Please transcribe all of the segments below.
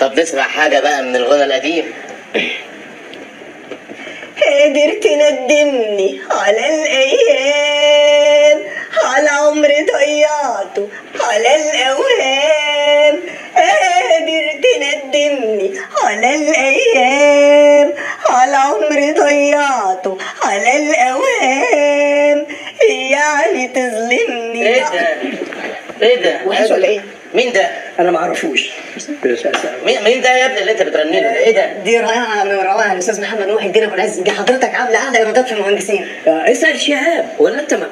طب نسمع حاجة بقى من الغنى القديم. قادر تندمني على الأيام، على عمري ضيعته على الأوهام. قادر تندمني على الأيام، على عمري ضيعته على الأوهام. يعني تظلمني. ايه ده؟ ايه ده؟ وحش ولا ايه؟ مين ده؟ انا ما اعرفوش. مين ده يا ابني اللي انت بتغني له؟ ايه ده؟ دي رائعه من روائع الاستاذ محمد محي الدين ابو العز. دي حضرتك عامله اعلى ايرادات في المهندسين. اسال شهاب. ولا انت ما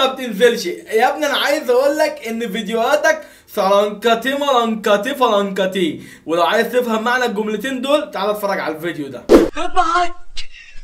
بتنزلش؟ يا ابني انا عايز اقول لك ان فيديوهاتك سلانكاتي ملانكاتي فلانكاتي، ولو عايز تفهم معنى الجملتين دول تعال اتفرج على الفيديو ده.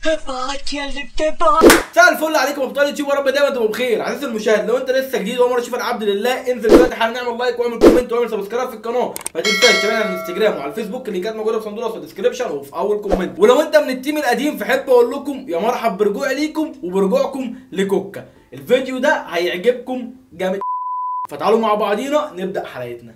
ابعت يا اللي بتبعت. مساء الفل عليكم ابطال يوتيوب، ورب دايما تبقوا بخير. عزيزي المشاهد، لو انت لسه جديد واول مره تشوف العبد لله، انزل دلوقتي حالا نعمل لايك واعمل كومنت واعمل سبسكرايب في القناه. ما تنساش تابعنا على الانستجرام وعلى الفيسبوك اللي كانت موجوده في صندوق في الديسكربشن وفي اول كومنت. ولو انت من التيم القديم فحب اقول لكم يا مرحب برجوع ليكم وبرجوعكم لكوكا. الفيديو ده هيعجبكم جامد، فتعالوا مع بعضينا نبدا حلقتنا.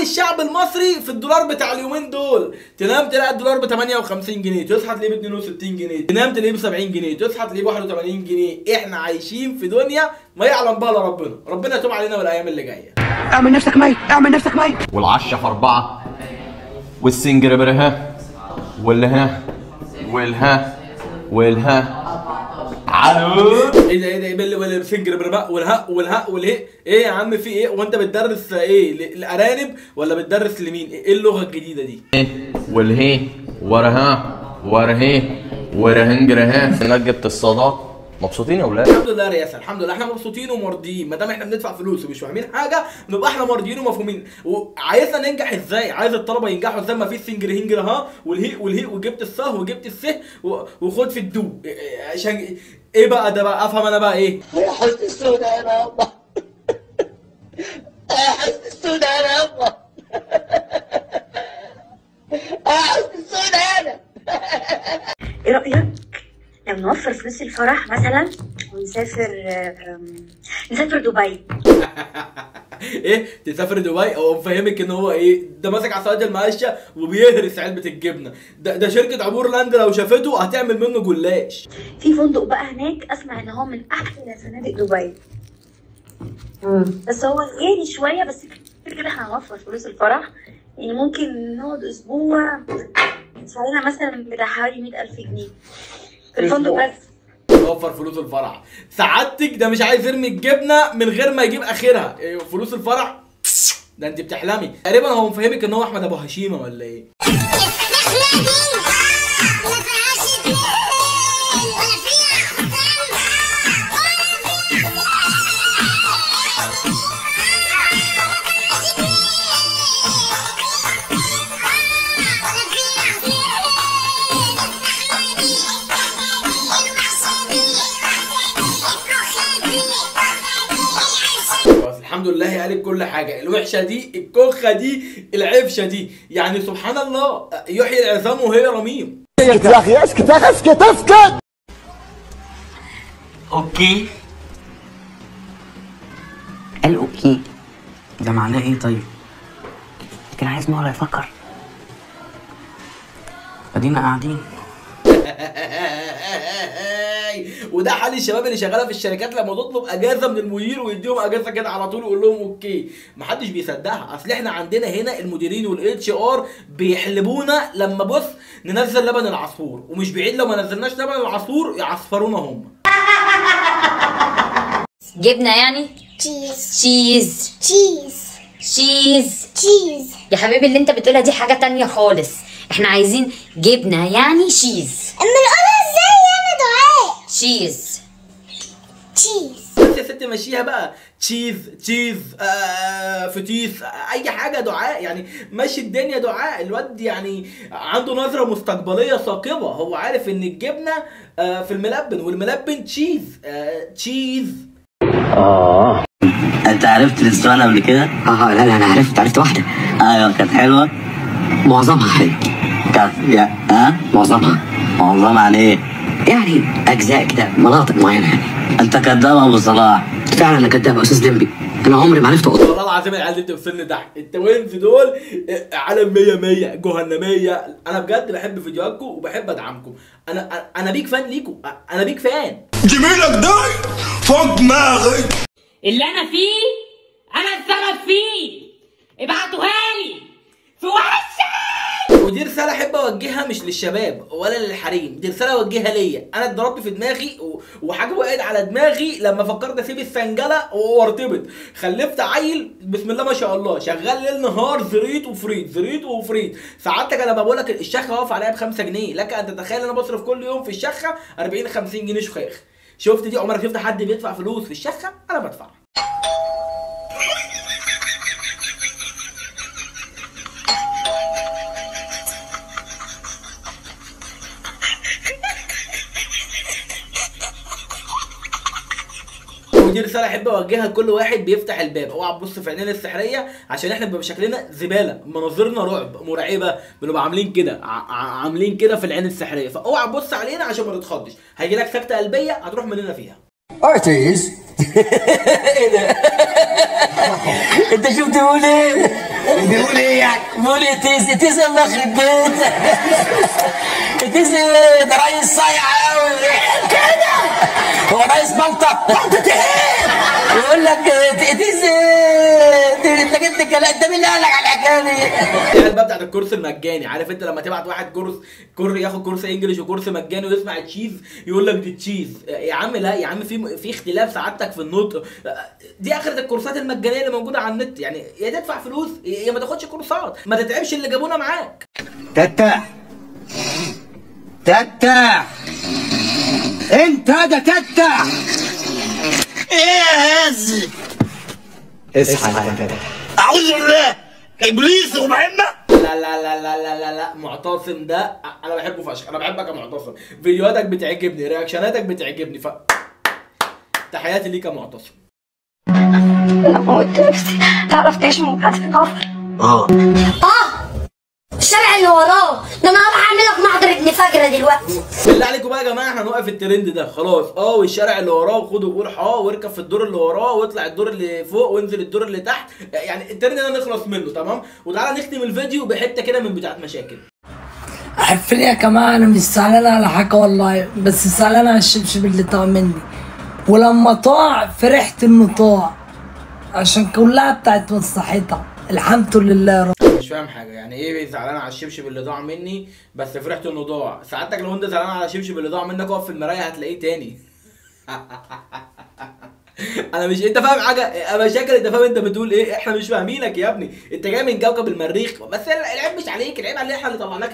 الشعب المصري في الدولار بتاع اليومين دول، تنام تلاقي الدولار ب 58 جنيه، تصحى تلاقيه ب 62 جنيه، تنام تلاقيه ب 70 جنيه، تصحى تلاقيه ب 81 جنيه. احنا عايشين في دنيا ما يعلم بها الا ربنا، ربنا يتوب علينا والايام اللي جايه. اعمل نفسك ميت، اعمل نفسك ميت. والعشة في 4 والسنجر برها والها والها والها علو. ايه ده ولا سنجر بربق والها والهي. ايه يا عم في ايه؟ وانت بتدرس ايه؟ الارانب ولا بتدرس لمين؟ ايه اللغه الجديده دي؟ والهي ورها ورهي ورهنجرها. نجبت الصداق. مبسوطين يا اولاد؟ الحمد لله يا رياسه، الحمد لله احنا مبسوطين ومرضيين. ما دام احنا بندفع فلوس ومش فاهمين حاجه نبقى احنا مرضيين ومفهومين. وعايزنا ننجح ازاي؟ عايز الطلبه ينجحوا ازاي؟ ما فيش سنجر هنجر ها والهي وجبت الصه وجبت السه وخد في الدو. عشان ايه بقى ده بقى؟ افهم انا بقى ايه؟ يا حسن السودة يا بابا. يا حسن السودة يا بابا. يا حسن السودة انا. ايه رأيك لو نوفر فلوس الفرح مثلا نسافر دبي؟ ايه تسافر دبي؟ او مفهمك ان هو ايه؟ ده ماسك عصايه المقشه وبيهرس علبه الجبنه. ده شركه عبور لاند لو شافته هتعمل منه جلاش. في فندق بقى هناك اسمع ان هو من احلى فنادق دبي. بس هو غالي شويه، بس كده احنا هنوفر فلوس الفرح. يعني ممكن نقعد اسبوع يدفع لنا مثلا بتاع حوالي 100,000 جنيه في الفندق بس. وفر فلوس الفرح. سعادتك ده مش عايز يرمي الجبنه من غير ما يجيب اخرها. فلوس الفرح ده انت بتحلمي. تقريبا هو مفهمك ان هو احمد ابو هشيمه ولا ايه؟ الحمد لله قالت كل حاجه. الوحشه دي، الكخه دي، العفشه دي، يعني سبحان الله يحيي العظام وهي رميم. اسكت يا اخي، اسكت يا اخي، اسكت اسكت. اوكي. قال اوكي، ده معناه ايه طيب؟ كان عايز ولا يفكر. ادينا قاعدين. وده حال الشباب اللي شغاله في الشركات لما تطلب اجازه من المدير ويديهم اجازه كده على طول ويقول لهم اوكي. محدش بيصدقها. اصل احنا عندنا هنا المديرين والاتش ار بيحلبونا لما بص ننزل لبن العصفور، ومش بعيد لو ما نزلناش لبن العصفور يعصفرونا هم. جبنه يعني؟ تشيز. يا حبيبي اللي انت بتقولها دي حاجه تانية خالص. احنا عايزين جبنه يعني شيز. اما نقولها ازاي يعني دعاء؟ تشيز. بس يا ستي مشيها بقى. تشيز فتيس، اي حاجه دعاء يعني. ماشي الدنيا دعاء. الواد يعني عنده نظره مستقبليه ثاقبه. هو عارف ان الجبنه في الملبن والملبن تشيز. انت عرفت الاسطوانه قبل كده؟ لا انا عرفت واحده. ايوه كانت حلوه. معظمها حلو. كانت معظمها معظمها عن ايه؟ يعني اجزاء كده، مناطق معينه يعني. انت كداب يا ابو صلاح. فعلا انا كداب يا استاذ لمبي، انا عمري ما عرفت اقول. والله العظيم العيال دي بتفصلني ضحك. التوينز دول عالم 100 جهنميه. انا بجد بحب فيديوهاتكم وبحب ادعمكم. انا بيك فان ليكم، انا بيك فان. جميلك ده فوق دماغي. اللي انا فيه انا السبب فيه، ابعتوها لي في وشي. ودي رساله احب اوجهها مش للشباب ولا للحريم، دي رساله اوجهها ليا. انا اتضربت في دماغي وحاجه وقعت على دماغي لما فكرت اسيب السنجله وارتبط. خلفت عيل بسم الله ما شاء الله، شغال ليل نهار زريط وفريط زريط وفريط. سعادتك انا بقول لك الشخه واقفه عليها ب5 جنيه، لك ان تتخيل انا بصرف كل يوم في الشخه 40 50 جنيه شخيخ. شفت دي؟ عمرك شفت حد بيدفع فلوس في الشخه؟ انا بدفع. ودي رساله احب اوجهها لكل واحد بيفتح الباب. اوعى تبص في عينينا السحريه عشان احنا بيبقى شكلنا زباله، مناظرنا رعب مرعبه، بنبقى عاملين كده عاملين كده في العين السحريه. فاوعى تبص علينا عشان ما تتخضش، هيجي لك سكته قلبيه هتروح مننا فيها. ارتيز. ايه ده؟ انت شفت بيقول ايه؟ بيقول ايه يعني؟ بيقول اتيز الله يخرب بيتك. اتيز ده رئيس صايع قوي كده. هو رئيس بلطة. بلطة ايه؟ يقول لك اتيز انت جبت الكلام ده. مين اللي قال لك على الحكايه دي؟ العيال بقى بتاعت الكورس المجاني، عارف انت لما تبعت واحد كورس ياخد كورس انجلش وكورس مجاني ويسمع تشيز يقول لك دي تشيز. يا عم لا يا عم، في اختلاف سعادتك في النطق. دي اخرة الكورسات المجانيه اللي موجوده على النت، يعني يا تدفع فلوس يا ما تاخدش كورسات، ما تتعبش اللي جابونا معاك. تتع انت ده تتع. ايه يا هز؟ اصحى يا فتى. اعوذ بالله ابليس ومهمه. لا معتصم ده انا بحبه فشخ. انا بحبك يا معتصم، فيديوهاتك بتعجبني، رياكشناتك بتعجبني، تحياتي ليك يا معتصم. انا موت نفسي. تعرف تعيش من بعد الكفر؟ الشارع اللي وراه ده انا هروح اعمل لك محضر ابن فجره دلوقتي. بالله عليكم بقى يا جماعه، احنا هنوقف الترند ده خلاص. والشارع اللي وراه وخد وروح واركب في الدور اللي وراه واطلع الدور اللي فوق وانزل الدور اللي تحت. يعني الترند ده نخلص منه تمام. وتعالى نختم الفيديو بحته كده من بتاعت مشاكل. عارفين يا جماعه، انا مش زعلان على حاجه والله، بس زعلان على الشبشب اللي طاع مني. ولما طاع فرحت انه طاع عشان كلها بتاعت مصلحتها. الحمد لله يا رب. مش فاهم حاجه، يعني ايه زعلان على الشبشب اللي ضاع مني بس فرحت انه ضاع؟ سعادتك لو انت زعلان على الشبشب اللي ضاع منك اقف في المرايه هتلاقيه تاني. انا مش، انت فاهم حاجه؟ مشاكل، انت فاهم انت بتقول ايه؟ احنا مش فاهمينك يا ابني، انت جاي من كوكب المريخ. بس العيب مش عليك، العيب على احنا اللي طلعناك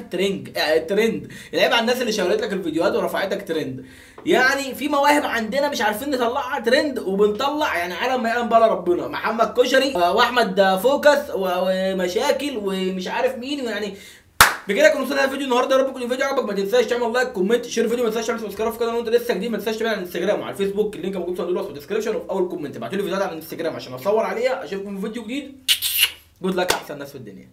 الترند. العيب على الناس اللي شاورت لك الفيديوهات ورفعتك ترند. يعني في مواهب عندنا مش عارفين نطلعها ترند وبنطلع يعني عالم ما يعلم بلا ربنا. محمد كشري واحمد فوكس ومشاكل ومش عارف مين. يعني بكده كنا وصلنا للفيديو النهارده. يا رب يكون الفيديو عجبك. ما تنساش تعمل لايك كومنت شير الفيديو. ما تنساش تعمل سبسكرايب في القناه لو انت لسه جديد. ما تنساش تابعنا على الانستجرام وعلى الفيسبوك، اللينك موجود في صندوق الوصف والديسكربشن وفي اول كومنت. ابعتوا لي فيديوهات على الانستجرام عشان اصور عليها. اشوفكم في فيديو جديد. جود لك احسن ناس في الدنيا.